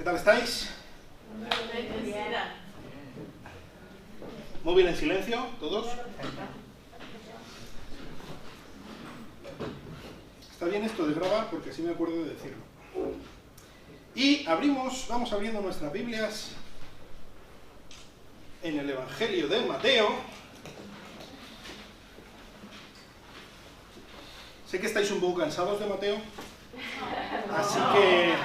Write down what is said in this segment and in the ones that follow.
tal estáis? ¿Móvil en silencio? ¿Todos? Está bien esto de grabar porque así me acuerdo de decirlo. Y vamos abriendo nuestras Biblias en el Evangelio de Mateo. Sé que estáis un poco cansados de Mateo, así que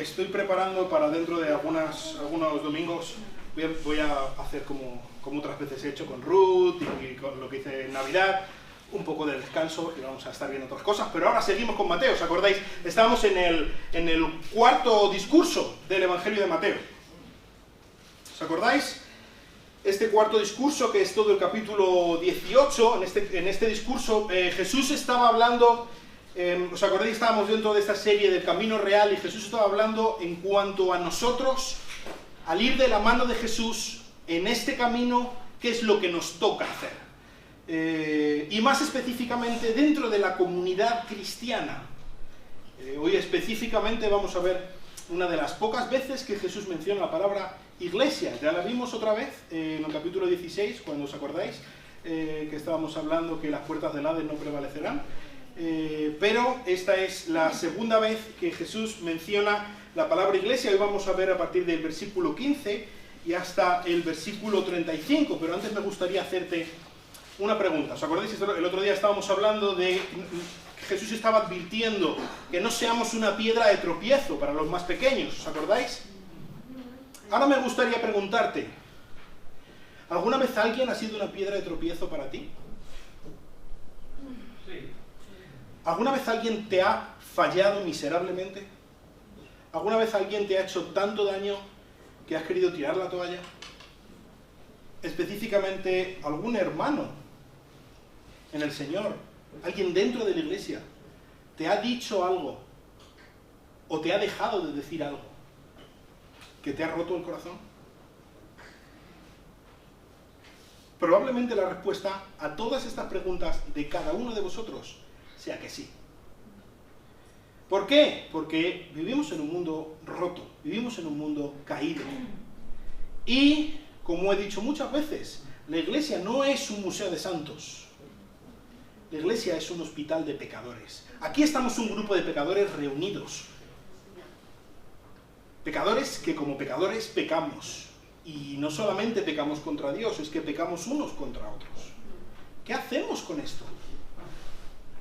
estoy preparando para dentro de algunos domingos. Voy a hacer como otras veces he hecho con Ruth y con lo que hice en Navidad, un poco de descanso y vamos a estar viendo otras cosas. Pero ahora seguimos con Mateo, ¿os acordáis? Estábamos en el cuarto discurso del Evangelio de Mateo. ¿Os acordáis? Este cuarto discurso, que es todo el capítulo 18, en este discurso Jesús estaba hablando, ¿os acordáis? Estábamos dentro de esta serie del Camino Real y Jesús estaba hablando en cuanto a nosotros, al ir de la mano de Jesús en este camino, qué es lo que nos toca hacer. Y más específicamente dentro de la comunidad cristiana. Hoy específicamente vamos a ver una de las pocas veces que Jesús menciona la palabra iglesia. Ya la vimos otra vez en el capítulo 16, cuando os acordáis, que estábamos hablando que las puertas del Hades no prevalecerán. Pero esta es la segunda vez que Jesús menciona la palabra iglesia. Hoy vamos a ver a partir del versículo 15 y hasta el versículo 35, pero antes me gustaría hacerte una pregunta. ¿Os acordáis? El otro día estábamos hablando de Jesús estaba advirtiendo que no seamos una piedra de tropiezo para los más pequeños. ¿Os acordáis? Ahora me gustaría preguntarte, ¿alguna vez alguien ha sido una piedra de tropiezo para ti? Sí. ¿Alguna vez alguien te ha fallado miserablemente? ¿Alguna vez alguien te ha hecho tanto daño que has querido tirar la toalla? Específicamente, algún hermano en el Señor, alguien dentro de la iglesia, te ha dicho algo o te ha dejado de decir algo que te ha roto el corazón. Probablemente la respuesta a todas estas preguntas de cada uno de vosotros sea que sí. ¿Por qué? Porque vivimos en un mundo roto, vivimos en un mundo caído. Y, como he dicho muchas veces, la iglesia no es un museo de santos. La iglesia es un hospital de pecadores. Aquí estamos un grupo de pecadores reunidos. Pecadores que como pecadores pecamos. Y no solamente pecamos contra Dios, es que pecamos unos contra otros. ¿Qué hacemos con esto?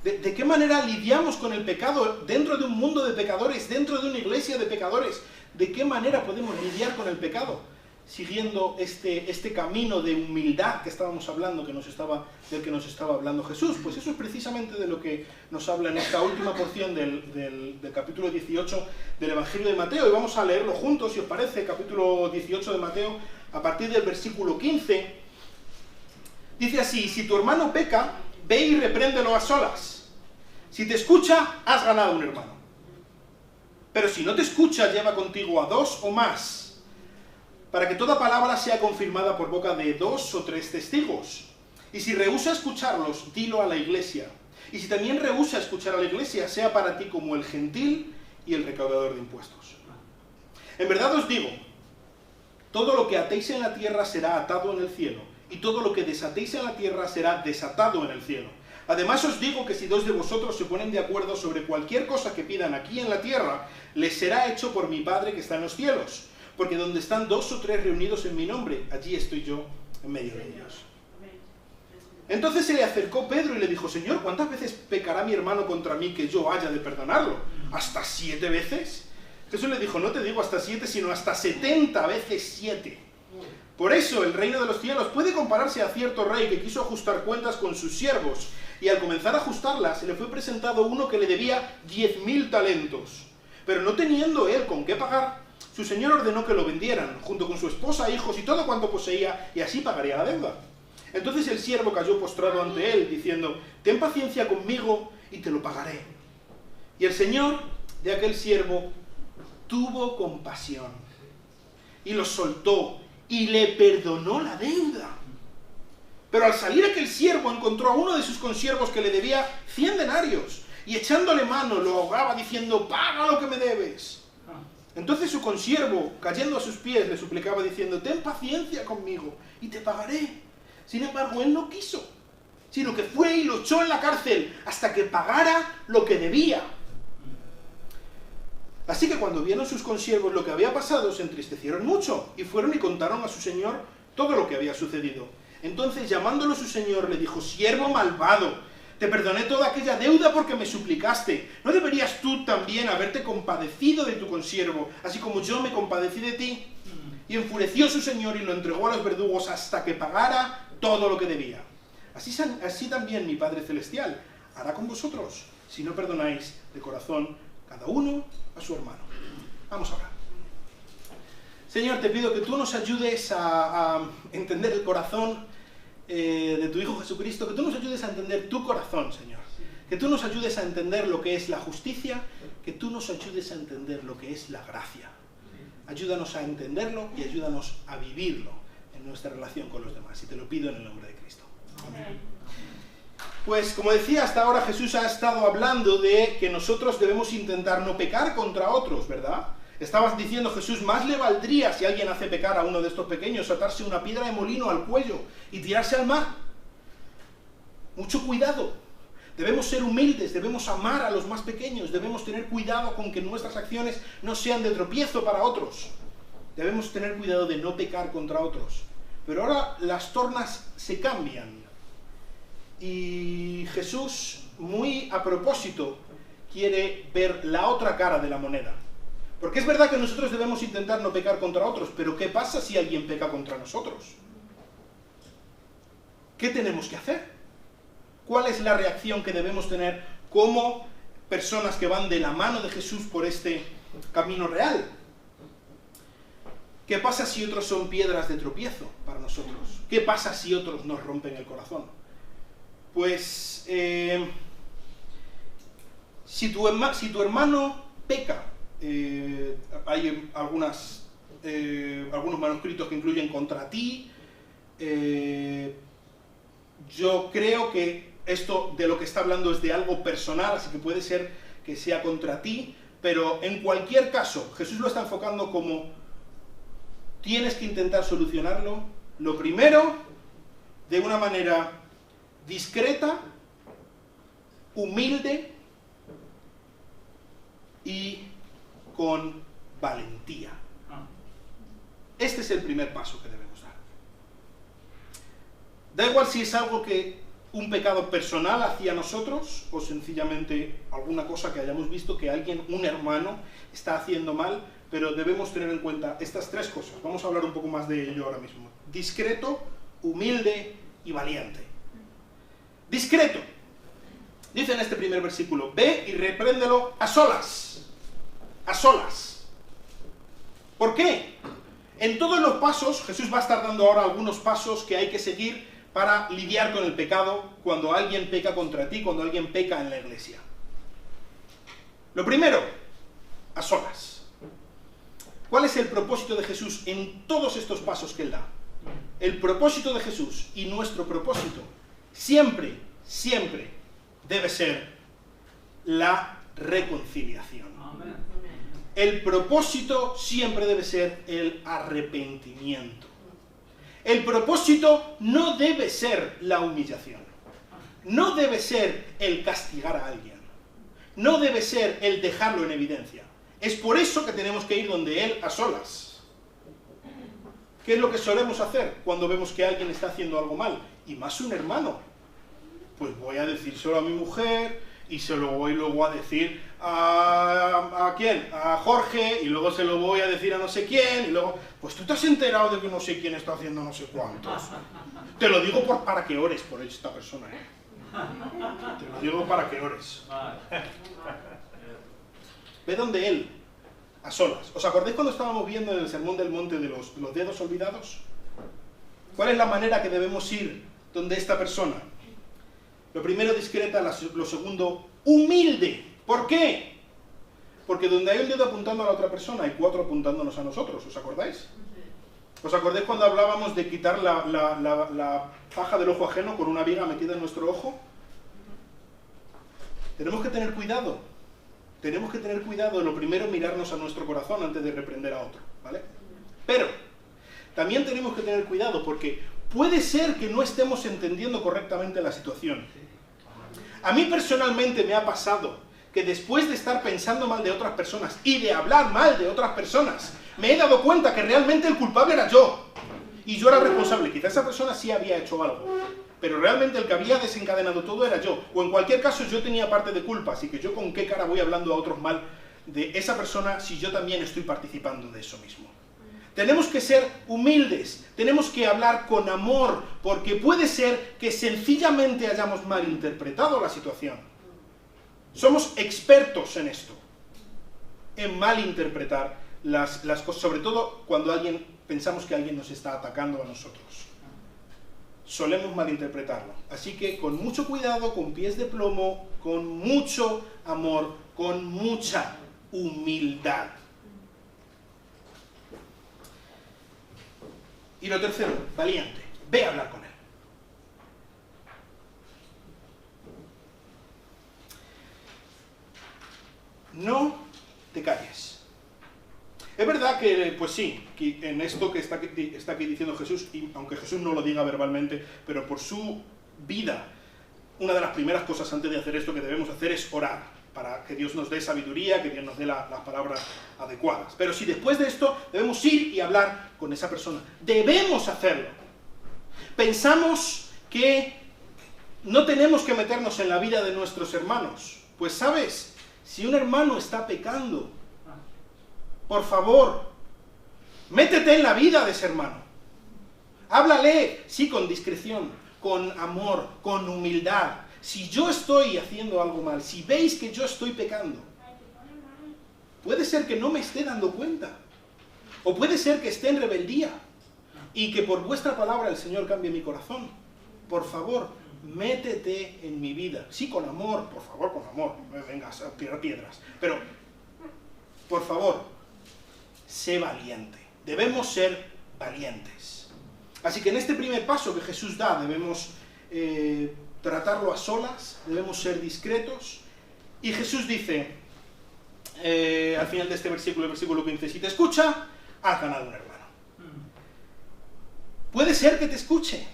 ¿De qué manera lidiamos con el pecado dentro de un mundo de pecadores, dentro de una iglesia de pecadores? ¿De qué manera podemos lidiar con el pecado? Siguiendo este camino de humildad que estábamos hablando, del que nos estaba hablando Jesús. Pues eso es precisamente de lo que nos habla en esta última porción del capítulo 18 del Evangelio de Mateo. Y vamos a leerlo juntos, si os parece, capítulo 18 de Mateo, a partir del versículo 15. Dice así: si tu hermano peca, ve y repréndelo a solas. Si te escucha, has ganado un hermano. Pero si no te escucha, lleva contigo a 2 o más, para que toda palabra sea confirmada por boca de 2 o 3 testigos. Y si rehúsa escucharlos, dilo a la iglesia. Y si también rehúsa escuchar a la iglesia, sea para ti como el gentil y el recaudador de impuestos. En verdad os digo, todo lo que atéis en la tierra será atado en el cielo, y todo lo que desatéis en la tierra será desatado en el cielo. Además os digo que si 2 de vosotros se ponen de acuerdo sobre cualquier cosa que pidan aquí en la tierra, les será hecho por mi Padre que está en los cielos. Porque donde están 2 o 3 reunidos en mi nombre, allí estoy yo en medio de ellos. Entonces se le acercó Pedro y le dijo: Señor, ¿cuántas veces pecará mi hermano contra mí que yo haya de perdonarlo? ¿Hasta 7 veces? Jesús le dijo: no te digo hasta 7, sino hasta 70 veces 7. Por eso el reino de los cielos puede compararse a cierto rey que quiso ajustar cuentas con sus siervos, y al comenzar a ajustarlas se le fue presentado uno que le debía 10.000 talentos. Pero no teniendo él con qué pagar, su señor ordenó que lo vendieran, junto con su esposa, hijos y todo cuanto poseía, y así pagaría la deuda. Entonces el siervo cayó postrado ante él, diciendo: ten paciencia conmigo y te lo pagaré. Y el señor de aquel siervo tuvo compasión, y lo soltó, y le perdonó la deuda. Pero al salir aquel siervo encontró a uno de sus consiervos que le debía 100 denarios, y echándole mano lo ahogaba diciendo, paga lo que me debes. Entonces su consiervo, cayendo a sus pies, le suplicaba diciendo, ten paciencia conmigo y te pagaré. Sin embargo, él no quiso, sino que fue y lo echó en la cárcel hasta que pagara lo que debía. Así que cuando vieron sus consiervos lo que había pasado, se entristecieron mucho y fueron y contaron a su señor todo lo que había sucedido. Entonces, llamándolo su señor, le dijo, siervo malvado, te perdoné toda aquella deuda porque me suplicaste. ¿No deberías tú también haberte compadecido de tu consiervo, así como yo me compadecí de ti? Y enfureció su señor y lo entregó a los verdugos hasta que pagara todo lo que debía. Así también mi Padre Celestial hará con vosotros, si no perdonáis de corazón cada uno a su hermano. Vamos a orar. Señor, te pido que tú nos ayudes a entender el corazón de tu Hijo Jesucristo, que tú nos ayudes a entender tu corazón, Señor. Que tú nos ayudes a entender lo que es la justicia, que tú nos ayudes a entender lo que es la gracia. Ayúdanos a entenderlo y ayúdanos a vivirlo en nuestra relación con los demás. Y te lo pido en el nombre de Cristo. Amén. Pues, como decía, hasta ahora Jesús ha estado hablando de que nosotros debemos intentar no pecar contra otros, ¿verdad? Estabas diciendo, Jesús, más le valdría si alguien hace pecar a uno de estos pequeños, atarse una piedra de molino al cuello y tirarse al mar. Mucho cuidado. Debemos ser humildes, debemos amar a los más pequeños, debemos tener cuidado con que nuestras acciones no sean de tropiezo para otros. Debemos tener cuidado de no pecar contra otros. Pero ahora las tornas se cambian. Y Jesús, muy a propósito, quiere ver la otra cara de la moneda. Porque es verdad que nosotros debemos intentar no pecar contra otros, pero ¿qué pasa si alguien peca contra nosotros? ¿Qué tenemos que hacer? ¿Cuál es la reacción que debemos tener como personas que van de la mano de Jesús por este camino real? ¿Qué pasa si otros son piedras de tropiezo para nosotros? ¿Qué pasa si otros nos rompen el corazón? Pues, si tu hermano peca, hay algunos manuscritos que incluyen contra ti. Yo creo que esto de lo que está hablando es de algo personal, así que puede ser que sea contra ti, pero en cualquier caso, Jesús lo está enfocando como tienes que intentar solucionarlo, lo primero, de una manera discreta, humilde y con valentía. Este es el primer paso que debemos dar. Da igual si es algo que un pecado personal hacia nosotros o sencillamente alguna cosa que hayamos visto que alguien, un hermano, está haciendo mal, pero debemos tener en cuenta estas tres cosas. Vamos a hablar un poco más de ello ahora mismo. Discreto, humilde y valiente. Discreto. Dice en este primer versículo, ve y repréndelo a solas. A solas. ¿Por qué? En todos los pasos, Jesús va a estar dando ahora algunos pasos que hay que seguir para lidiar con el pecado cuando alguien peca contra ti, cuando alguien peca en la iglesia. Lo primero, a solas. ¿Cuál es el propósito de Jesús en todos estos pasos que él da? El propósito de Jesús y nuestro propósito siempre, siempre debe ser la reconciliación. El propósito siempre debe ser el arrepentimiento. El propósito no debe ser la humillación. No debe ser el castigar a alguien. No debe ser el dejarlo en evidencia. Es por eso que tenemos que ir donde él a solas. ¿Qué es lo que solemos hacer cuando vemos que alguien está haciendo algo mal? Y más un hermano. Pues voy a decírselo a mi mujer y se lo voy luego a decir ¿a quién? A Jorge, y luego se lo voy a decir a no sé quién, y luego, pues tú te has enterado de que no sé quién está haciendo no sé cuántos. Te lo digo para que ores por esta persona, ¿eh? Te lo digo para que ores. Ve donde él, a solas. ¿Os acordáis cuando estábamos viendo en el Sermón del Monte de los dedos olvidados? ¿Cuál es la manera que debemos ir donde esta persona? Lo primero, discreta. Lo segundo, humilde. ¿Por qué? Porque donde hay un dedo apuntando a la otra persona, hay cuatro apuntándonos a nosotros. ¿Os acordáis? ¿Os acordáis cuando hablábamos de quitar la paja del ojo ajeno con una viga metida en nuestro ojo? tenemos que tener cuidado. Tenemos que tener cuidado, lo primero, mirarnos a nuestro corazón antes de reprender a otro, ¿vale? Pero también tenemos que tener cuidado porque puede ser que no estemos entendiendo correctamente la situación. A mí personalmente me ha pasado que después de estar pensando mal de otras personas y de hablar mal de otras personas, me he dado cuenta que realmente el culpable era yo. Y yo era el responsable. Quizá esa persona sí había hecho algo, pero realmente el que había desencadenado todo era yo. O en cualquier caso yo tenía parte de culpa, así que yo con qué cara voy hablando a otros mal de esa persona si yo también estoy participando de eso mismo. Tenemos que ser humildes, tenemos que hablar con amor, porque puede ser que sencillamente hayamos malinterpretado la situación. Somos expertos en esto, en malinterpretar las cosas, sobre todo cuando pensamos que alguien nos está atacando a nosotros. Solemos malinterpretarlo. Así que con mucho cuidado, con pies de plomo, con mucho amor, con mucha humildad. Y lo tercero, valiente. Ve a hablar con él. No te calles. Es verdad que, pues sí, que en esto que está aquí diciendo Jesús, y aunque Jesús no lo diga verbalmente, pero por su vida, una de las primeras cosas antes de hacer esto que debemos hacer es orar, para que Dios nos dé sabiduría, que Dios nos dé las palabras adecuadas. Pero si después de esto debemos ir y hablar con esa persona, debemos hacerlo. Pensamos que no tenemos que meternos en la vida de nuestros hermanos. Pues sabes, si un hermano está pecando, por favor, métete en la vida de ese hermano. Háblale, sí, con discreción, con amor, con humildad. Si yo estoy haciendo algo mal, si veis que yo estoy pecando, puede ser que no me esté dando cuenta, o puede ser que esté en rebeldía, y que por vuestra palabra el Señor cambie mi corazón. Por favor, métete en mi vida. Sí, con amor, por favor, con amor. No vengas a tirar piedras. Pero, por favor, sé valiente. Debemos ser valientes. Así que en este primer paso que Jesús da, debemos tratarlo a solas, debemos ser discretos. Y Jesús dice, al final de este versículo, el versículo 15, si te escucha, has ganado un hermano. Puede ser que te escuche.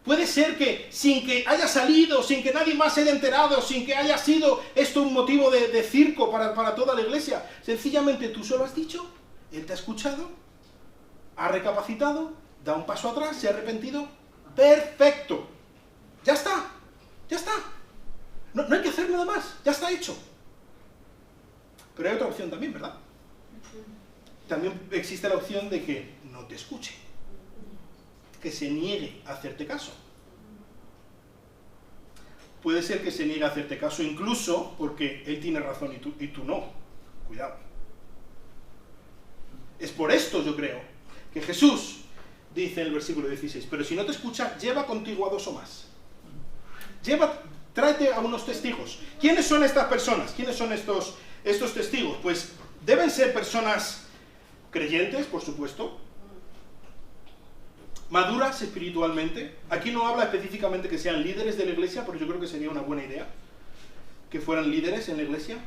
Puede ser que sin que haya salido, sin que nadie más se haya enterado, sin que haya sido esto un motivo de circo para toda la iglesia, sencillamente tú solo has dicho, él te ha escuchado, ha recapacitado, da un paso atrás, se ha arrepentido, perfecto, ya está, ya está, no hay que hacer nada más, ya está hecho. Pero hay otra opción también, ¿verdad? También existe la opción de que no te escuche, que se niegue a hacerte caso. Puede ser que se niegue a hacerte caso incluso porque él tiene razón y tú no. Cuidado. Es por esto, yo creo, que Jesús dice en el versículo 16, pero si no te escucha, lleva contigo a 2 o más. Tráete a unos testigos. ¿Quiénes son estas personas? ¿Quiénes son estos testigos? Pues deben ser personas creyentes, por supuesto, maduras espiritualmente. Aquí no habla específicamente que sean líderes de la iglesia, pero yo creo que sería una buena idea que fueran líderes en la iglesia.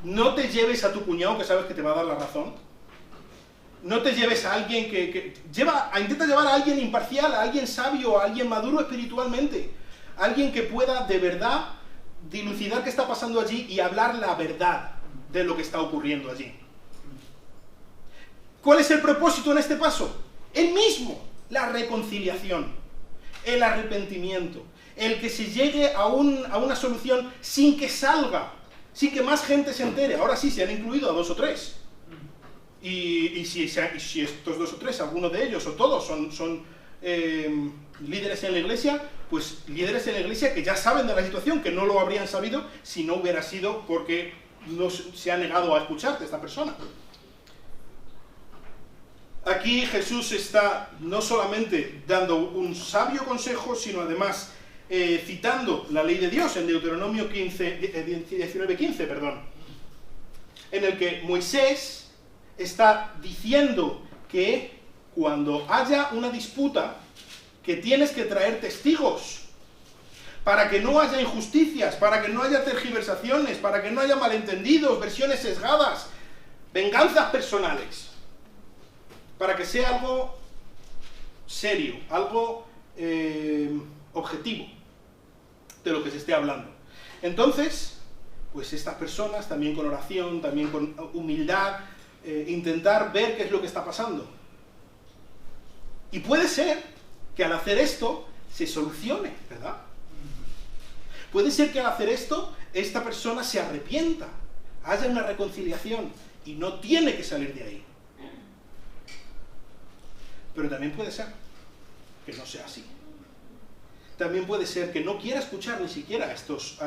No te lleves a tu cuñado que sabes que te va a dar la razón. No te lleves a alguien intenta llevar a alguien imparcial, a alguien sabio, a alguien maduro espiritualmente. Alguien que pueda de verdad dilucidar qué está pasando allí y hablar la verdad de lo que está ocurriendo allí. ¿Cuál es el propósito en este paso? El mismo, la reconciliación, el arrepentimiento, el que se llegue a una solución sin que salga, sin que más gente se entere. Ahora sí, se han incluido a 2 o 3. Y si estos 2 o 3, alguno de ellos o todos son líderes en la iglesia, pues líderes en la iglesia que ya saben de la situación, que no lo habrían sabido si no hubiera sido porque no se ha negado a escucharte esta persona. Aquí Jesús está no solamente dando un sabio consejo, sino además citando la ley de Dios en Deuteronomio 19:15, en el que Moisés está diciendo que cuando haya una disputa, que tienes que traer testigos para que no haya injusticias, para que no haya tergiversaciones, para que no haya malentendidos, versiones sesgadas, venganzas personales, para que sea algo serio, algo objetivo de lo que se esté hablando. Entonces, pues estas personas, también con oración, también con humildad, intentar ver qué es lo que está pasando. Y puede ser que al hacer esto se solucione, ¿verdad? Puede ser que al hacer esto esta persona se arrepienta, haya una reconciliación y no tiene que salir de ahí. Pero también puede ser que no sea así. También puede ser que no quiera escuchar ni siquiera a estos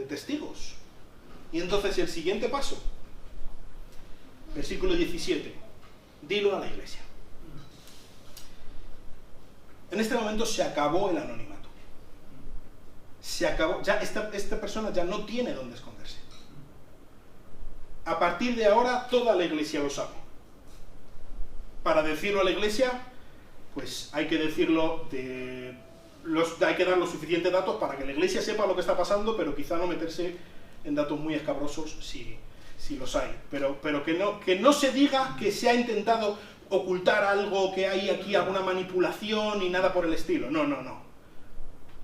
testigos. Y entonces el siguiente paso, versículo 17, dilo a la iglesia. En este momento se acabó el anonimato. Se acabó, ya esta persona ya no tiene dónde esconderse. A partir de ahora toda la iglesia lo sabe. Para decirlo a la iglesia, pues hay que decirlo hay que dar los suficientes datos para que la iglesia sepa lo que está pasando, pero quizá no meterse en datos muy escabrosos si los hay. Pero que no se diga que se ha intentado ocultar algo, que hay aquí alguna manipulación y nada por el estilo. No, no, no.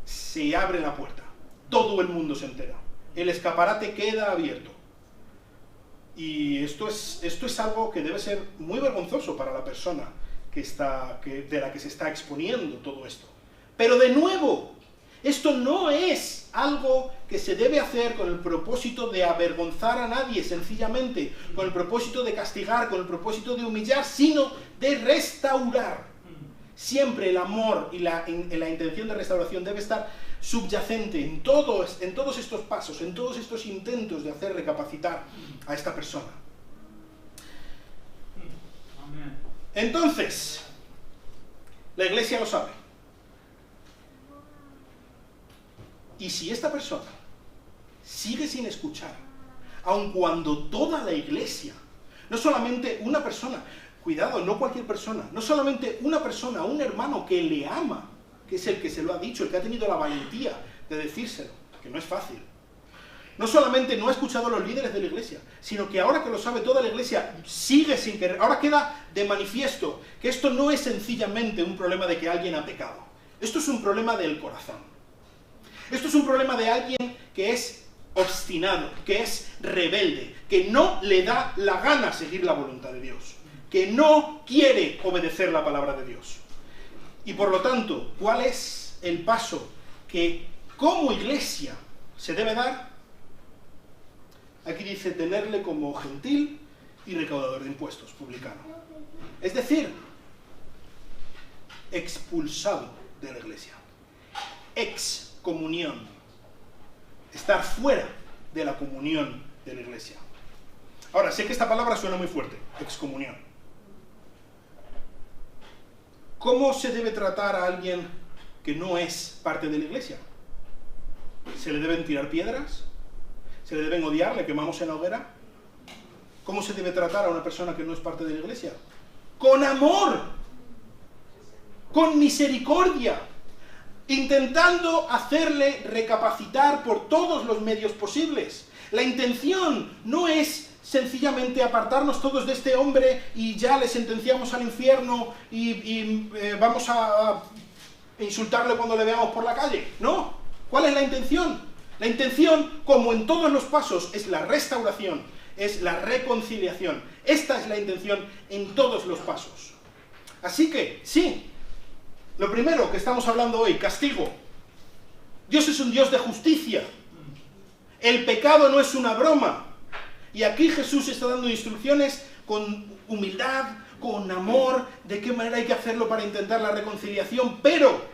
Se abre la puerta. Todo el mundo se entera. El escaparate queda abierto. Y esto es algo que debe ser muy vergonzoso para la persona de la que se está exponiendo todo esto. Pero de nuevo, esto no es algo que se debe hacer con el propósito de avergonzar a nadie, sencillamente, con el propósito de castigar, con el propósito de humillar, sino de restaurar. Siempre el amor y la intención de restauración debe estar subyacente en todos estos pasos, en todos estos intentos de hacer recapacitar a esta persona. Entonces, la iglesia lo sabe. Y si esta persona sigue sin escuchar, aun cuando toda la iglesia, no solamente una persona, cuidado, no cualquier persona, no solamente una persona, un hermano que le ama, que es el que se lo ha dicho, el que ha tenido la valentía de decírselo, que no es fácil. No solamente no ha escuchado a los líderes de la iglesia, sino que ahora que lo sabe toda la iglesia, sigue sin querer. Ahora queda de manifiesto que esto no es sencillamente un problema de que alguien ha pecado. Esto es un problema del corazón. Esto es un problema de alguien que es obstinado, que es rebelde, que no le da la gana seguir la voluntad de Dios, que no quiere obedecer la palabra de Dios. Y por lo tanto, ¿cuál es el paso que como iglesia se debe dar? Aquí dice tenerle como gentil y recaudador de impuestos, publicano. Es decir, expulsado de la iglesia. Excomunión. Estar fuera de la comunión de la iglesia. Ahora, sé que esta palabra suena muy fuerte, excomunión. ¿Cómo se debe tratar a alguien que no es parte de la iglesia? ¿Se le deben tirar piedras? ¿Se le deben odiar? ¿Le quemamos en la hoguera? ¿Cómo se debe tratar a una persona que no es parte de la iglesia? Con amor, con misericordia, intentando hacerle recapacitar por todos los medios posibles. La intención no es sencillamente apartarnos todos de este hombre y ya le sentenciamos al infierno y vamos a insultarle cuando le veamos por la calle. No. ¿Cuál es la intención? La intención, como en todos los pasos, es la restauración, es la reconciliación. Esta es la intención en todos los pasos. Así que, sí, lo primero que estamos hablando hoy, castigo. Dios es un Dios de justicia. El pecado no es una broma. Y aquí Jesús está dando instrucciones con humildad, con amor, de qué manera hay que hacerlo para intentar la reconciliación. Pero,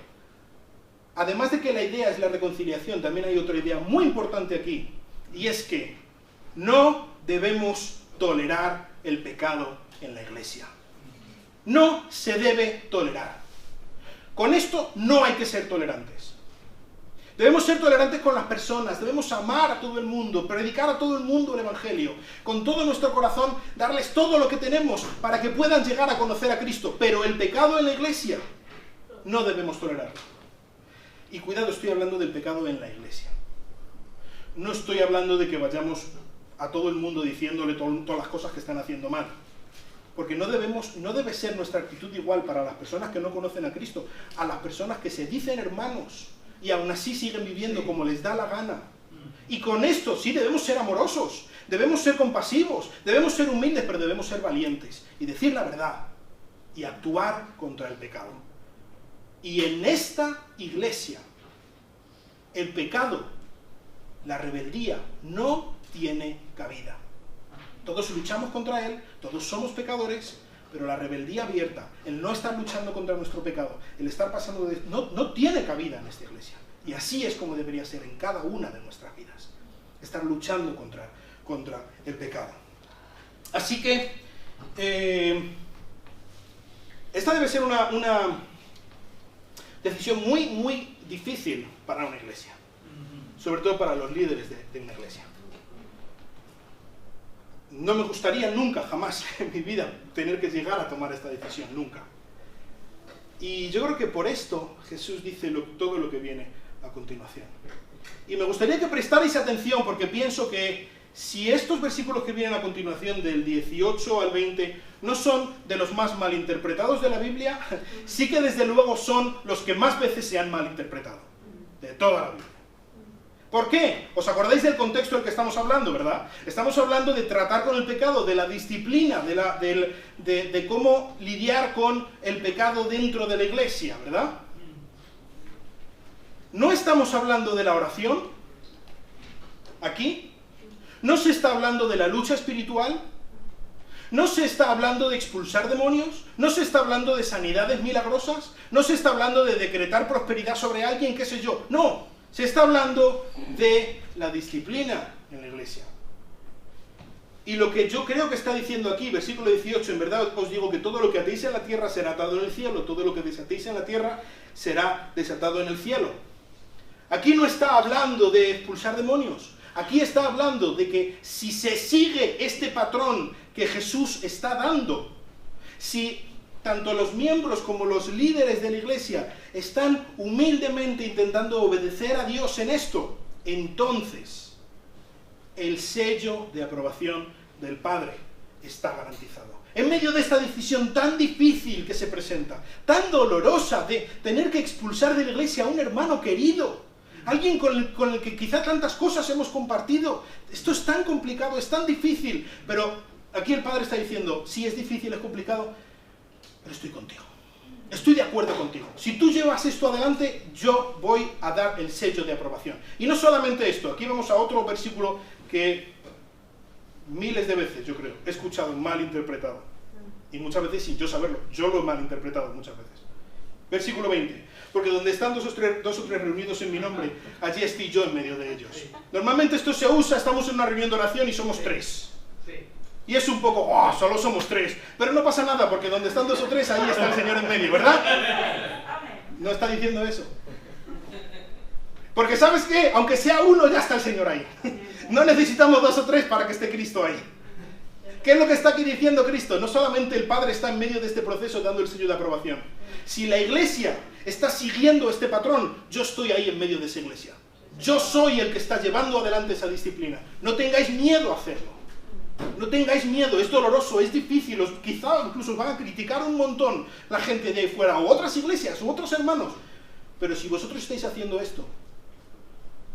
además de que la idea es la reconciliación, también hay otra idea muy importante aquí. Y es que no debemos tolerar el pecado en la iglesia. No se debe tolerar. Con esto no hay que ser tolerantes. Debemos ser tolerantes con las personas, debemos amar a todo el mundo, predicar a todo el mundo el Evangelio, con todo nuestro corazón, darles todo lo que tenemos para que puedan llegar a conocer a Cristo. Pero el pecado en la iglesia no debemos tolerarlo. Y cuidado, estoy hablando del pecado en la iglesia. No estoy hablando de que vayamos a todo el mundo diciéndole todas las cosas que están haciendo mal. Porque no debe ser nuestra actitud igual para las personas que no conocen a Cristo, a las personas que se dicen hermanos y aún así siguen viviendo como les da la gana. Y con esto sí debemos ser amorosos, debemos ser compasivos, debemos ser humildes, pero debemos ser valientes y decir la verdad y actuar contra el pecado. Y en esta iglesia, el pecado, la rebeldía, no tiene cabida. Todos luchamos contra él, todos somos pecadores, pero la rebeldía abierta, el no estar luchando contra nuestro pecado, el estar pasando de... no tiene cabida en esta iglesia. Y así es como debería ser en cada una de nuestras vidas. Estar luchando contra el pecado. Así que, esta debe ser una decisión muy, muy difícil para una iglesia. Sobre todo para los líderes de una iglesia. No me gustaría nunca, jamás en mi vida, tener que llegar a tomar esta decisión, nunca. Y yo creo que por esto Jesús dice todo lo que viene a continuación. Y me gustaría que prestarais atención, porque pienso que si estos versículos que vienen a continuación, del 18 al 20, no son de los más malinterpretados de la Biblia, sí que desde luego son los que más veces se han malinterpretado, de toda la Biblia. ¿Por qué? ¿Os acordáis del contexto del que estamos hablando, verdad? Estamos hablando de tratar con el pecado, de la disciplina, de cómo lidiar con el pecado dentro de la iglesia, ¿verdad? ¿No estamos hablando de la oración? ¿Aquí? ¿No se está hablando de la lucha espiritual? ¿No se está hablando de expulsar demonios? ¿No se está hablando de sanidades milagrosas? ¿No se está hablando de decretar prosperidad sobre alguien, qué sé yo? No. Se está hablando de la disciplina en la iglesia. Y lo que yo creo que está diciendo aquí, versículo 18, en verdad os digo que todo lo que atéis en la tierra será atado en el cielo, todo lo que desatéis en la tierra será desatado en el cielo. Aquí no está hablando de expulsar demonios, aquí está hablando de que si se sigue este patrón que Jesús está dando, si tanto los miembros como los líderes de la iglesia están humildemente intentando obedecer a Dios en esto, entonces el sello de aprobación del Padre está garantizado. En medio de esta decisión tan difícil que se presenta, tan dolorosa de tener que expulsar de la iglesia a un hermano querido, alguien con el que quizá tantas cosas hemos compartido, esto es tan complicado, es tan difícil, pero aquí el Padre está diciendo, sí, es difícil, es complicado, pero estoy contigo. Estoy de acuerdo contigo. Si tú llevas esto adelante, yo voy a dar el sello de aprobación. Y no solamente esto, aquí vamos a otro versículo que miles de veces, yo creo, he escuchado mal interpretado. Y muchas veces sin yo saberlo, yo lo he mal interpretado muchas veces. Versículo 20. Porque donde están dos o tres reunidos en mi nombre, allí estoy yo en medio de ellos. Normalmente esto se usa, estamos en una reunión de oración y somos tres. Y es un poco, oh, solo somos tres. Pero no pasa nada, porque donde están dos o tres, ahí está el Señor en medio, ¿verdad? No está diciendo eso. Porque ¿sabes qué? Aunque sea uno, ya está el Señor ahí. No necesitamos dos o tres para que esté Cristo ahí. ¿Qué es lo que está aquí diciendo Cristo? No solamente el Padre está en medio de este proceso dando el sello de aprobación. Si la iglesia está siguiendo este patrón, yo estoy ahí en medio de esa iglesia. Yo soy el que está llevando adelante esa disciplina. No tengáis miedo a hacerlo. No tengáis miedo, es doloroso, es difícil, quizá incluso os van a criticar un montón la gente de ahí fuera, o otras iglesias, o otros hermanos. Pero si vosotros estáis haciendo esto,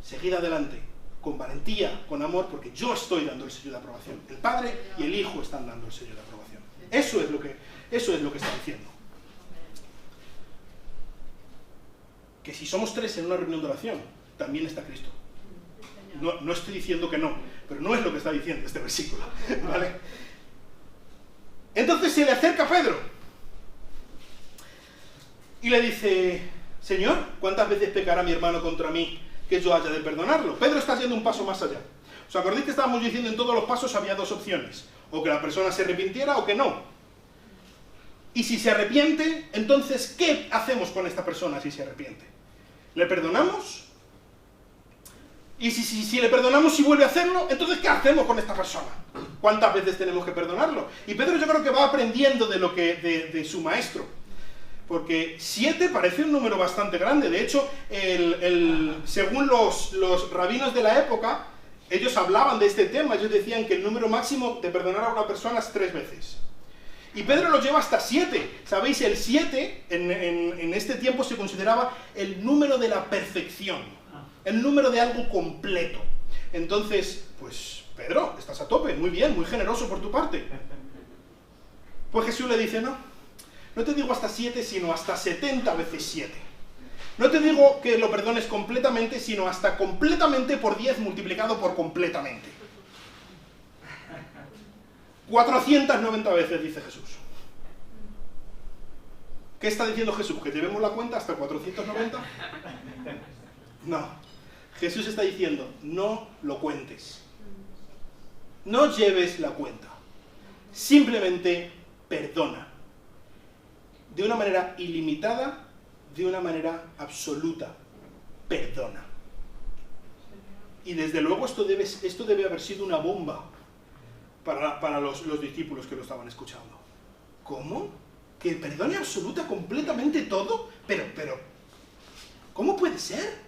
seguid adelante, con valentía, con amor, porque yo estoy dando el sello de aprobación. El Padre y el Hijo están dando el sello de aprobación. Eso es lo que está diciendo. Que si somos tres en una reunión de oración, también está Cristo. No estoy diciendo que no, pero no es lo que está diciendo este versículo, ¿vale? Entonces se le acerca a Pedro y le dice, Señor, ¿cuántas veces pecará mi hermano contra mí que yo haya de perdonarlo? Pedro está yendo un paso más allá. ¿Os acordáis que estábamos diciendo en todos los pasos había dos opciones? O que la persona se arrepintiera o que no. Y si se arrepiente, entonces, ¿qué hacemos con esta persona si se arrepiente? ¿Le perdonamos? Y si le perdonamos y vuelve a hacerlo, entonces ¿qué hacemos con esta persona? ¿Cuántas veces tenemos que perdonarlo? Y Pedro yo creo que va aprendiendo de su maestro. Porque 7 parece un número bastante grande. De hecho, según los rabinos de la época, ellos hablaban de este tema. Ellos decían que el número máximo de perdonar a una persona es 3 veces. Y Pedro lo lleva hasta 7. ¿Sabéis? El 7 en este tiempo se consideraba el número de la perfección. El número de algo completo. Entonces, pues, Pedro, estás a tope. Muy bien, muy generoso por tu parte. Pues Jesús le dice, no te digo hasta 7, sino hasta 70 veces 7. No te digo que lo perdones completamente, sino hasta completamente por 10 multiplicado por completamente. 490 veces, dice Jesús. ¿Qué está diciendo Jesús? ¿Que llevemos la cuenta hasta 490? No. Jesús está diciendo, no lo cuentes. No lleves la cuenta. Simplemente perdona. De una manera ilimitada, de una manera absoluta. Perdona. Y desde luego esto debe haber sido una bomba para los discípulos que lo estaban escuchando. ¿Cómo? ¿Que perdone absoluta, completamente todo? Pero, ¿cómo puede ser?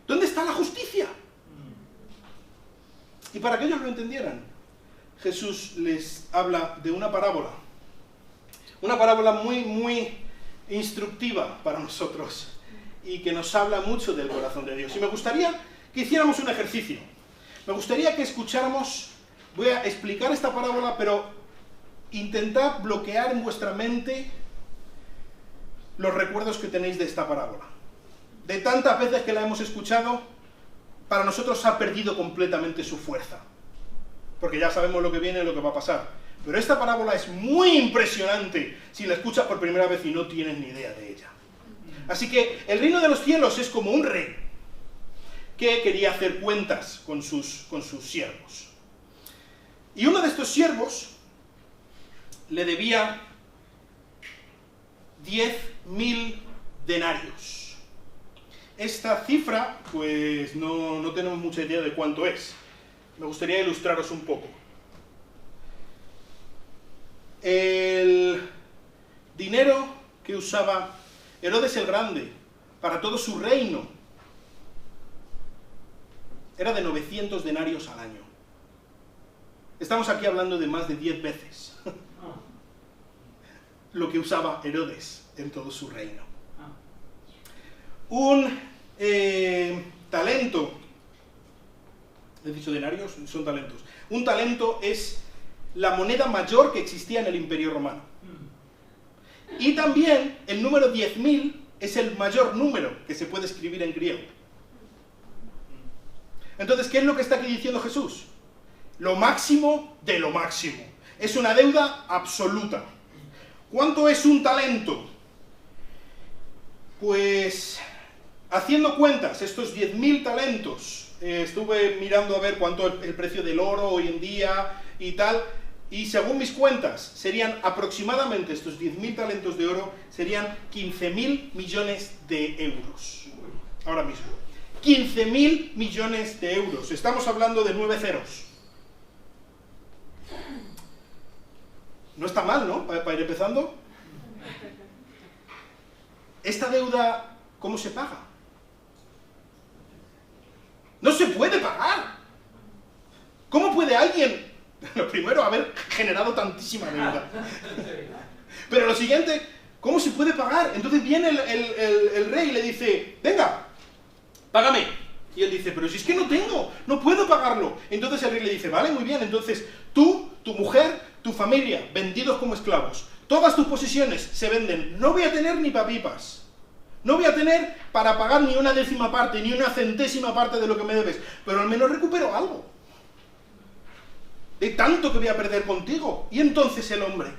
¿Dónde está la justicia? Y para que ellos lo entendieran, Jesús les habla de una parábola. Una parábola muy, muy instructiva para nosotros y que nos habla mucho del corazón de Dios. Y me gustaría que hiciéramos un ejercicio. Me gustaría que escucháramos, voy a explicar esta parábola, pero intentad bloquear en vuestra mente los recuerdos que tenéis de esta parábola. De tantas veces que la hemos escuchado, para nosotros ha perdido completamente su fuerza. Porque ya sabemos lo que viene y lo que va a pasar. Pero esta parábola es muy impresionante si la escuchas por primera vez y no tienes ni idea de ella. Así que el reino de los cielos es como un rey que quería hacer cuentas con sus siervos. Y uno de estos siervos le debía 10.000 denarios. Esta cifra, pues no tenemos mucha idea de cuánto es. Me gustaría ilustraros un poco. El dinero que usaba Herodes el Grande para todo su reino era de 900 denarios al año. Estamos aquí hablando de más de 10 veces lo que usaba Herodes en todo su reino. Un talento, he dicho denarios, son talentos. Un talento es la moneda mayor que existía en el Imperio Romano. Y también el número 10.000 es el mayor número que se puede escribir en griego. Entonces, ¿qué es lo que está aquí diciendo Jesús? Lo máximo de lo máximo. Es una deuda absoluta. ¿Cuánto es un talento? Pues, haciendo cuentas, estos 10.000 talentos, estuve mirando a ver cuánto es el precio del oro hoy en día y tal, y según mis cuentas, serían aproximadamente, estos 10.000 talentos de oro, serían 15.000 millones de euros. Ahora mismo. 15.000 millones de euros. Estamos hablando de 9 ceros. No está mal, ¿no? Para ir empezando. Esta deuda, ¿cómo se paga? No se puede pagar. ¿Cómo puede alguien, lo primero, haber generado tantísima deuda? Pero lo siguiente, ¿cómo se puede pagar? Entonces viene el rey y le dice, venga, págame. Y él dice, pero si es que no tengo, no puedo pagarlo. Entonces el rey le dice, vale, muy bien, entonces tú, tu mujer, tu familia, vendidos como esclavos, todas tus posesiones se venden, no voy a tener ni papipas. No voy a tener para pagar ni una décima parte, ni una centésima parte de lo que me debes, pero al menos recupero algo. De tanto que voy a perder contigo. Y entonces el hombre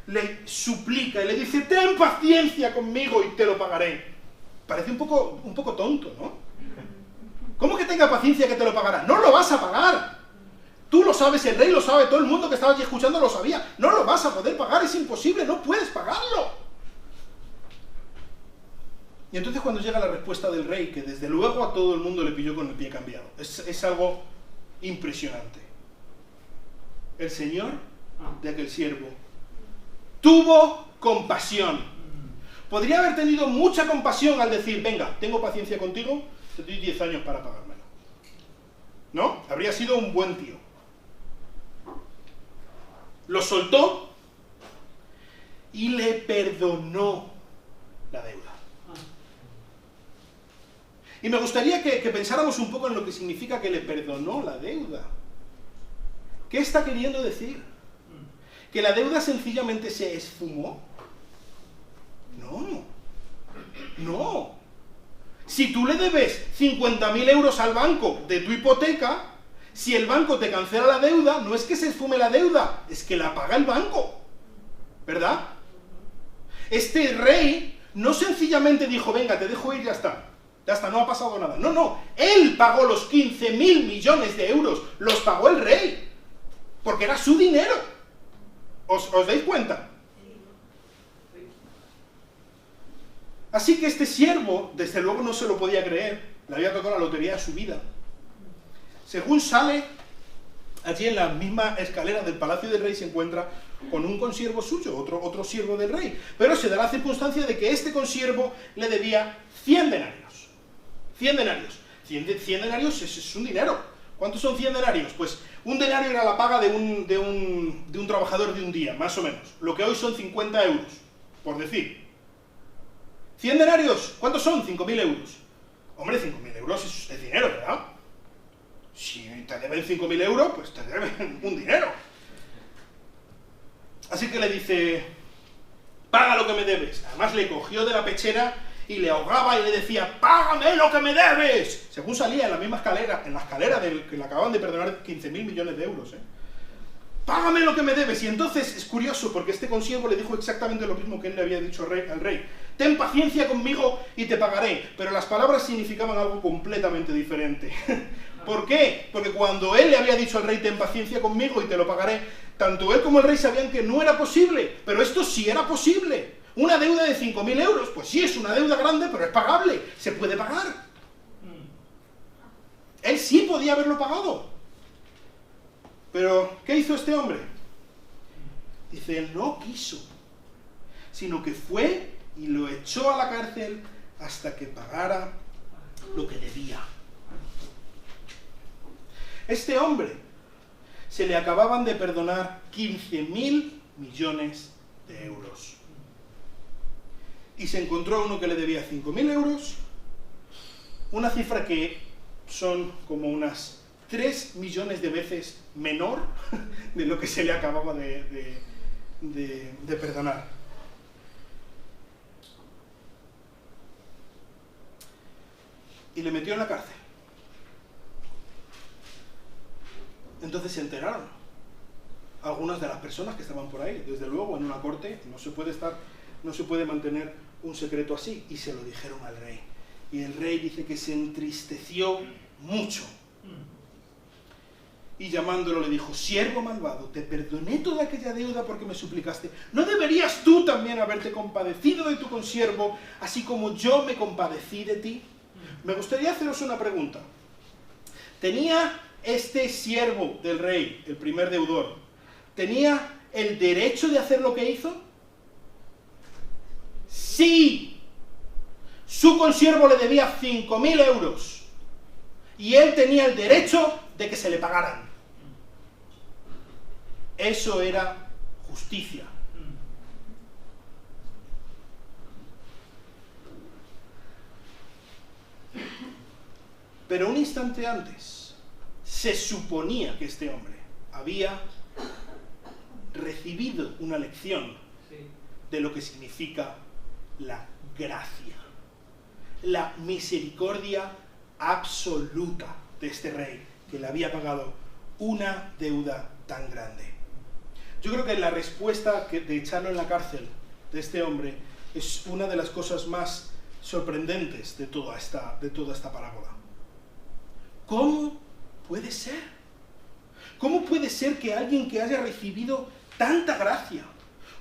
le suplica y le dice, ten paciencia conmigo y te lo pagaré. Parece un poco tonto, ¿no? ¿Cómo que tenga paciencia que te lo pagará? No lo vas a pagar. Tú lo sabes, el rey lo sabe, todo el mundo que estaba allí escuchando lo sabía. No lo vas a poder pagar, es imposible, no puedes pagarlo. Y entonces cuando llega la respuesta del rey, que desde luego a todo el mundo le pilló con el pie cambiado, es algo impresionante. El señor de aquel siervo tuvo compasión. podría haber tenido mucha compasión al decir, venga, tengo paciencia contigo, te doy 10 años para pagármelo. ¿No? Habría sido un buen tío. Lo soltó y le perdonó la deuda. Y me gustaría que pensáramos un poco en lo que significa que le perdonó la deuda. ¿Qué está queriendo decir? ¿Que la deuda sencillamente se esfumó? No. No. Si tú le debes 50.000 euros al banco de tu hipoteca, si el banco te cancela la deuda, no es que se esfume la deuda, es que la paga el banco. ¿Verdad? Este rey no sencillamente dijo, venga, te dejo ir, ya está. Ya está, no ha pasado nada. No, no. Él pagó los 15.000 millones de euros. Los pagó el rey. Porque era su dinero. ¿Os dais cuenta? Así que este siervo, desde luego no se lo podía creer. Le había tocado la lotería de su vida. Según sale, allí en la misma escalera del palacio del rey se encuentra con un consiervo suyo, otro siervo del rey. Pero se da la circunstancia de que este consiervo le debía 100 denarios. 100 denarios. 100 denarios es un dinero. ¿Cuántos son 100 denarios? Pues un denario era la paga de un trabajador de un día, más o menos. Lo que hoy son 50 euros, por decir. 100 denarios, ¿cuántos son? 5.000 euros. Hombre, 5.000 euros es dinero, ¿verdad? Si te deben 5.000 euros, pues te deben un dinero. Así que le dice, paga lo que me debes. Además le cogió de la pechera y le ahogaba y le decía, págame lo que me debes. Según salía en la misma escalera, en la escalera del que le acaban de perdonar 15.000 millones de euros, Págame lo que me debes. Y entonces es curioso porque este consiervo le dijo exactamente lo mismo que él le había dicho al rey. Ten paciencia conmigo y te pagaré. Pero las palabras significaban algo completamente diferente. ¿Por qué? Porque cuando él le había dicho al rey, ten paciencia conmigo y te lo pagaré, tanto él como el rey sabían que no era posible. Pero esto sí era posible. Una deuda de 5.000 euros, pues sí, es una deuda grande, pero es pagable. Se puede pagar. Él sí podía haberlo pagado. Pero, ¿qué hizo este hombre? Dice, él no quiso, sino que fue y lo echó a la cárcel hasta que pagara lo que debía. Este hombre se le acababan de perdonar 15.000 millones de euros. Y se encontró a uno que le debía 5.000 euros, una cifra que son como unas 3 millones de veces menor de lo que se le acababa de perdonar. Y le metió en la cárcel. Entonces se enteraron algunas de las personas que estaban por ahí. Desde luego, en una corte no se puede mantener un secreto así. Y se lo dijeron al rey. Y el rey dice que se entristeció mucho. Y llamándolo le dijo, siervo malvado, te perdoné toda aquella deuda porque me suplicaste. ¿No deberías tú también haberte compadecido de tu consiervo, así como yo me compadecí de ti? Me gustaría haceros una pregunta. ¿Tenía este siervo del rey, el primer deudor, tenía el derecho de hacer lo que hizo? Sí. Su consiervo le debía 5.000 euros. Y él tenía el derecho de que se le pagaran. Eso era justicia. Pero un instante antes, se suponía que este hombre había recibido una lección de lo que significa la gracia, la misericordia absoluta de este rey, que le había pagado una deuda tan grande. Yo creo que la respuesta de echarlo en la cárcel de este hombre es una de las cosas más sorprendentes de toda esta parábola. ¿Cómo puede ser? ¿Cómo puede ser que alguien que haya recibido tanta gracia,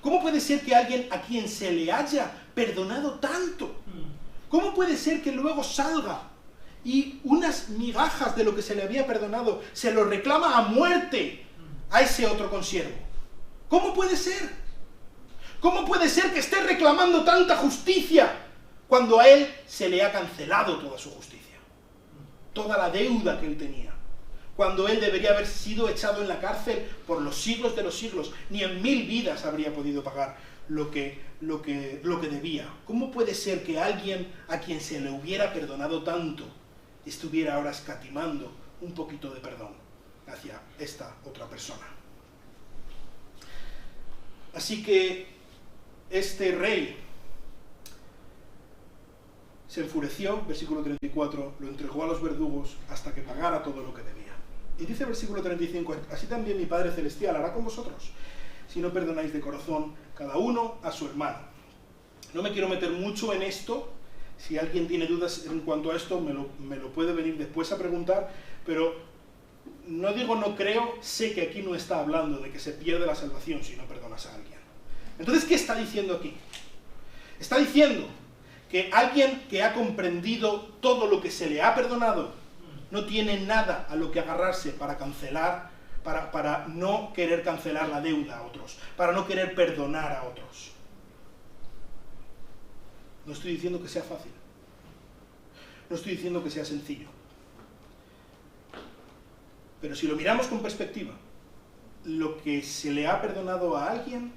cómo puede ser que alguien a quien se le haya perdonado tanto, cómo puede ser que luego salga y unas migajas de lo que se le había perdonado se lo reclama a muerte a ese otro consiervo? ¿Cómo puede ser? ¿Cómo puede ser que esté reclamando tanta justicia cuando a él se le ha cancelado toda su justicia? Toda la deuda que él tenía. Cuando él debería haber sido echado en la cárcel por los siglos de los siglos. Ni en 1000 vidas habría podido pagar lo que debía. ¿Cómo puede ser que alguien a quien se le hubiera perdonado tanto estuviera ahora escatimando un poquito de perdón hacia esta otra persona? Así que este rey se enfureció, versículo 34, lo entregó a los verdugos hasta que pagara todo lo que debía. Y dice versículo 35, así también mi Padre Celestial hará con vosotros, si no perdonáis de corazón cada uno a su hermano. No me quiero meter mucho en esto. Si alguien tiene dudas en cuanto a esto, me lo puede venir después a preguntar, pero no digo no creo, sé que aquí no está hablando de que se pierde la salvación si no perdonas a alguien. Entonces, ¿qué está diciendo aquí? Está diciendo que alguien que ha comprendido todo lo que se le ha perdonado no tiene nada a lo que agarrarse para cancelar, para no querer cancelar la deuda a otros, para no querer perdonar a otros. No estoy diciendo que sea fácil. No estoy diciendo que sea sencillo. Pero si lo miramos con perspectiva, lo que se le ha perdonado a alguien,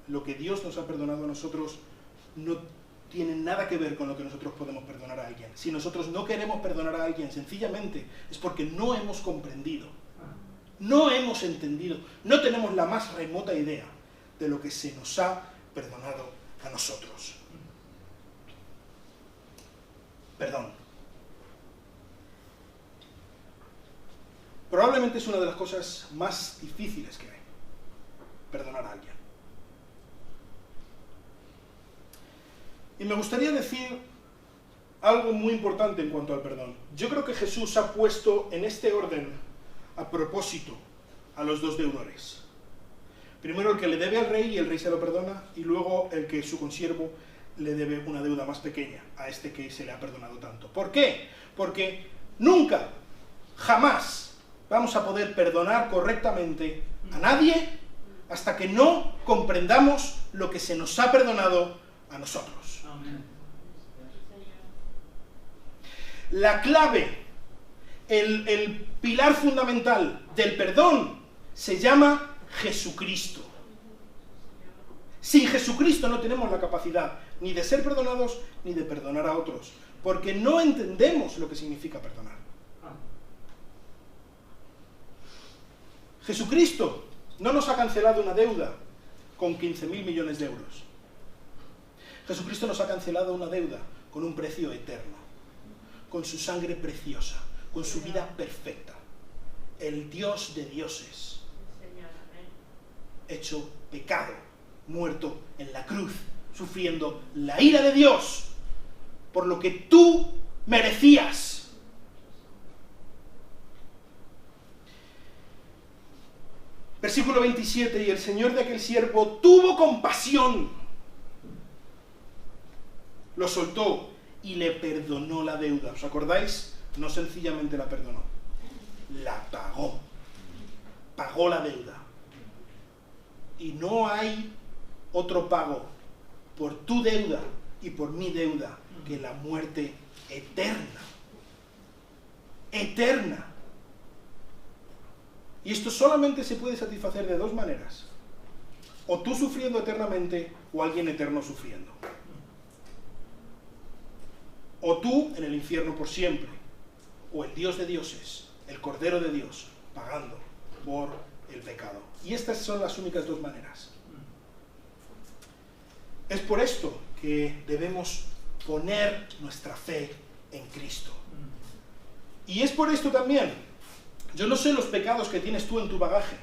lo que Dios nos ha perdonado a nosotros, no tiene nada que ver con lo que nosotros podemos perdonar a alguien. Si nosotros no queremos perdonar a alguien, sencillamente es porque no hemos comprendido, no hemos entendido, no tenemos la más remota idea de lo que se nos ha perdonado a nosotros. Perdón. Probablemente es una de las cosas más difíciles que hay, perdonar a alguien. Y me gustaría decir algo muy importante en cuanto al perdón. Yo creo que Jesús ha puesto en este orden a propósito a los dos deudores. Primero el que le debe al rey y el rey se lo perdona, y luego el que su consiervo le debe una deuda más pequeña a este que se le ha perdonado tanto. ¿Por qué? Porque nunca, jamás vamos a poder perdonar correctamente a nadie hasta que no comprendamos lo que se nos ha perdonado a nosotros. La clave, el pilar fundamental del perdón se llama Jesucristo. Sin Jesucristo no tenemos la capacidad ni de ser perdonados ni de perdonar a otros, porque no entendemos lo que significa perdonar. Jesucristo no nos ha cancelado una deuda con 15.000 millones de euros. Jesucristo nos ha cancelado una deuda con un precio eterno, con su sangre preciosa, con su vida perfecta. El Dios de dioses, hecho pecado, muerto en la cruz, sufriendo la ira de Dios por lo que tú merecías. Versículo 27, y el Señor de aquel siervo tuvo compasión, lo soltó y le perdonó la deuda. ¿Os acordáis? No sencillamente la perdonó, la pagó. Pagó la deuda. Y no hay otro pago por tu deuda y por mi deuda que la muerte eterna. Eterna. Y esto solamente se puede satisfacer de dos maneras. O tú sufriendo eternamente, o alguien eterno sufriendo. O tú en el infierno por siempre, o el Dios de dioses, el Cordero de Dios, pagando por el pecado. Y estas son las únicas dos maneras. Es por esto que debemos poner nuestra fe en Cristo. Y es por esto también, yo no sé los pecados que tienes tú en tu bagaje,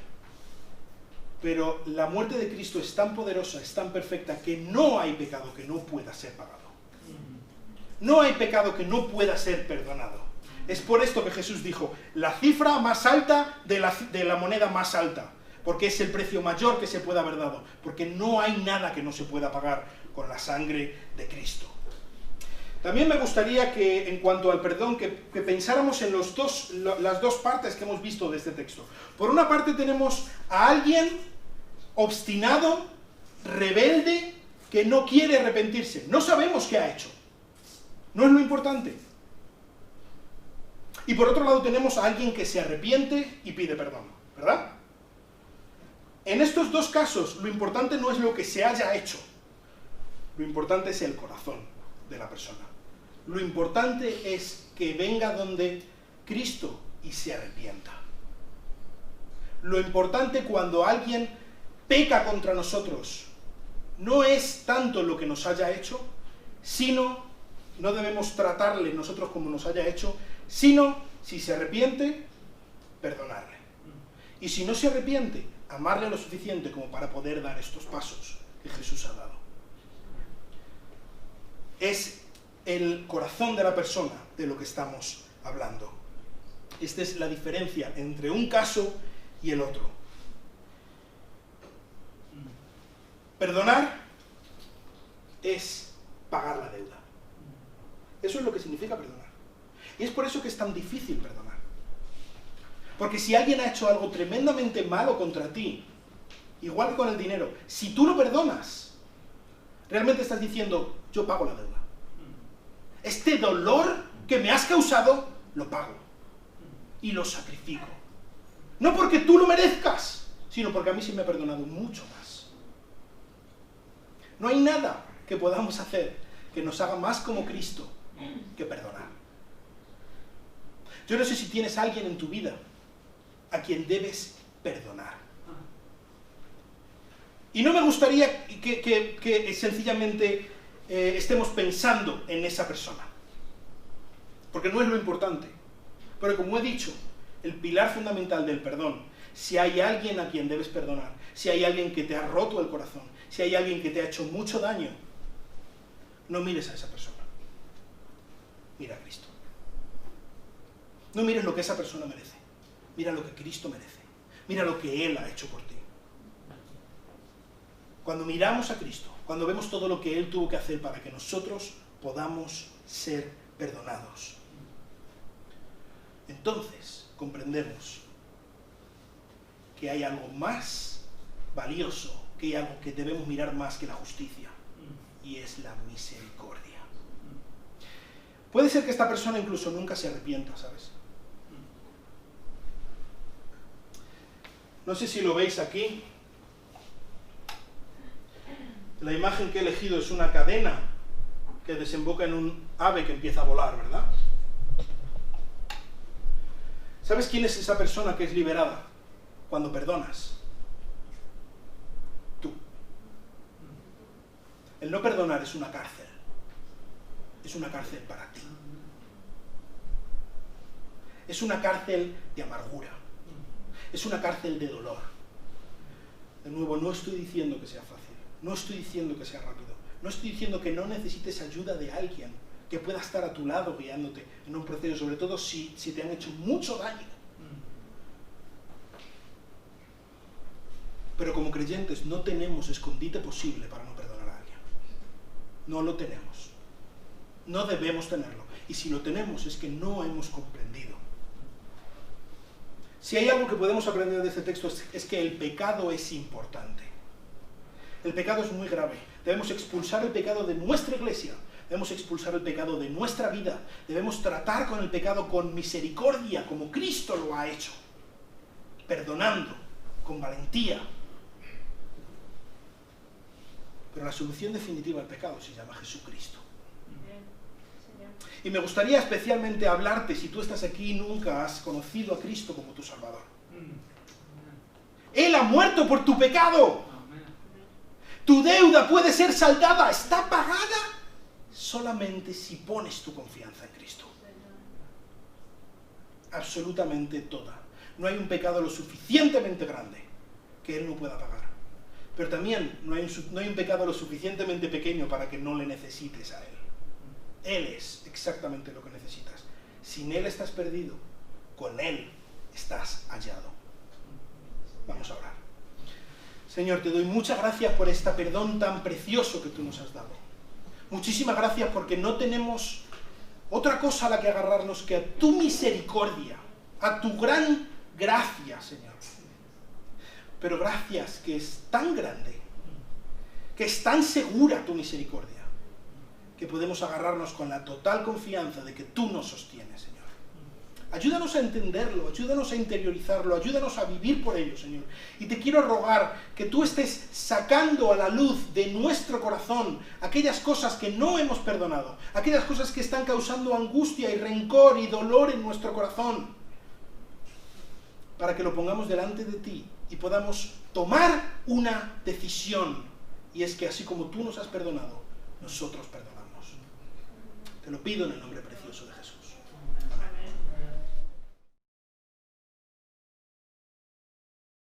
pero la muerte de Cristo es tan poderosa, es tan perfecta, que no hay pecado que no pueda ser pagado. No hay pecado que no pueda ser perdonado. Es por esto que Jesús dijo, la cifra más alta de la moneda más alta, porque es el precio mayor que se pueda haber dado, porque no hay nada que no se pueda pagar con la sangre de Cristo. También me gustaría que, en cuanto al perdón, que pensáramos en las dos partes que hemos visto de este texto. Por una parte tenemos a alguien obstinado rebelde que no quiere arrepentirse. No sabemos qué ha hecho. No es lo importante. Y por otro lado tenemos a alguien que se arrepiente y pide perdón, ¿verdad? En estos dos casos, lo importante no es lo que se haya hecho. Lo importante es el corazón de la persona. Lo importante es que venga donde Cristo y se arrepienta. Lo importante cuando alguien peca contra nosotros no es tanto lo que nos haya hecho, sino, no debemos tratarle nosotros como nos haya hecho, sino, si se arrepiente, perdonarle. Y si no se arrepiente, amarle lo suficiente como para poder dar estos pasos que Jesús ha dado. Es el corazón de la persona de lo que estamos hablando. Esta es la diferencia entre un caso y el otro. Perdonar es pagar la deuda. Eso es lo que significa perdonar. Y es por eso que es tan difícil perdonar. Porque si alguien ha hecho algo tremendamente malo contra ti, igual que con el dinero, si tú lo perdonas, realmente estás diciendo, yo pago la deuda. Este dolor que me has causado, lo pago. Y lo sacrifico. No porque tú lo merezcas, sino porque a mí sí me ha perdonado mucho más. No hay nada que podamos hacer que nos haga más como Cristo que perdonar. Yo no sé si tienes a alguien en tu vida a quien debes perdonar. Y no me gustaría que sencillamente estemos pensando en esa persona, porque no es lo importante. Pero como he dicho, el pilar fundamental del perdón, si hay alguien a quien debes perdonar, si hay alguien que te ha roto el corazón, si hay alguien que te ha hecho mucho daño, no mires a esa persona. Mira a Cristo. No mires lo que esa persona merece. Mira lo que Cristo merece. Mira lo que Él ha hecho por ti. Cuando miramos a Cristo, cuando vemos todo lo que Él tuvo que hacer para que nosotros podamos ser perdonados, entonces comprendemos que hay algo más valioso, que hay algo que debemos mirar más que la justicia, y es la misericordia. Puede ser que esta persona incluso nunca se arrepienta, ¿sabes? No sé si lo veis aquí. La imagen que he elegido es una cadena que desemboca en un ave que empieza a volar, ¿verdad? ¿Sabes quién es esa persona que es liberada cuando perdonas? Tú. El no perdonar es una cárcel. Es una cárcel para ti. Es una cárcel de amargura. Es una cárcel de dolor. De nuevo, no estoy diciendo que sea fácil. No estoy diciendo que sea rápido. No estoy diciendo que no necesites ayuda de alguien que pueda estar a tu lado guiándote en un proceso, sobre todo si te han hecho mucho daño. Pero como creyentes no tenemos escondite posible para no perdonar a alguien. No lo tenemos. No debemos tenerlo. Y si lo tenemos es que no hemos comprendido. Si hay algo que podemos aprender de este texto es que el pecado es importante. El pecado es muy grave. Debemos expulsar el pecado de nuestra iglesia. Debemos expulsar el pecado de nuestra vida. Debemos tratar con el pecado con misericordia, como Cristo lo ha hecho. Perdonando, con valentía. Pero la solución definitiva al pecado se llama Jesucristo. Y me gustaría especialmente hablarte, si tú estás aquí y nunca has conocido a Cristo como tu Salvador. Él ha muerto por tu pecado. Tu deuda puede ser saldada, está pagada solamente si pones tu confianza en Cristo. Absolutamente toda. No hay un pecado lo suficientemente grande que Él no pueda pagar. Pero también no hay un pecado lo suficientemente pequeño para que no le necesites a Él. Él es exactamente lo que necesitas. Sin Él estás perdido, con Él estás hallado. Vamos a orar. Señor, te doy muchas gracias por este perdón tan precioso que tú nos has dado. Muchísimas gracias porque no tenemos otra cosa a la que agarrarnos que a tu misericordia, a tu gran gracia, Señor. Pero gracias que es tan grande que es tan segura tu misericordia, que podemos agarrarnos con la total confianza de que tú nos sostienes, Señor. Ayúdanos a entenderlo, ayúdanos a interiorizarlo, ayúdanos a vivir por ello, Señor. Y te quiero rogar que tú estés sacando a la luz de nuestro corazón aquellas cosas que no hemos perdonado, aquellas cosas que están causando angustia y rencor y dolor en nuestro corazón, para que lo pongamos delante de ti y podamos tomar una decisión, y es que así como tú nos has perdonado, nosotros perdonamos. Te lo pido en el nombre precioso de Jesús.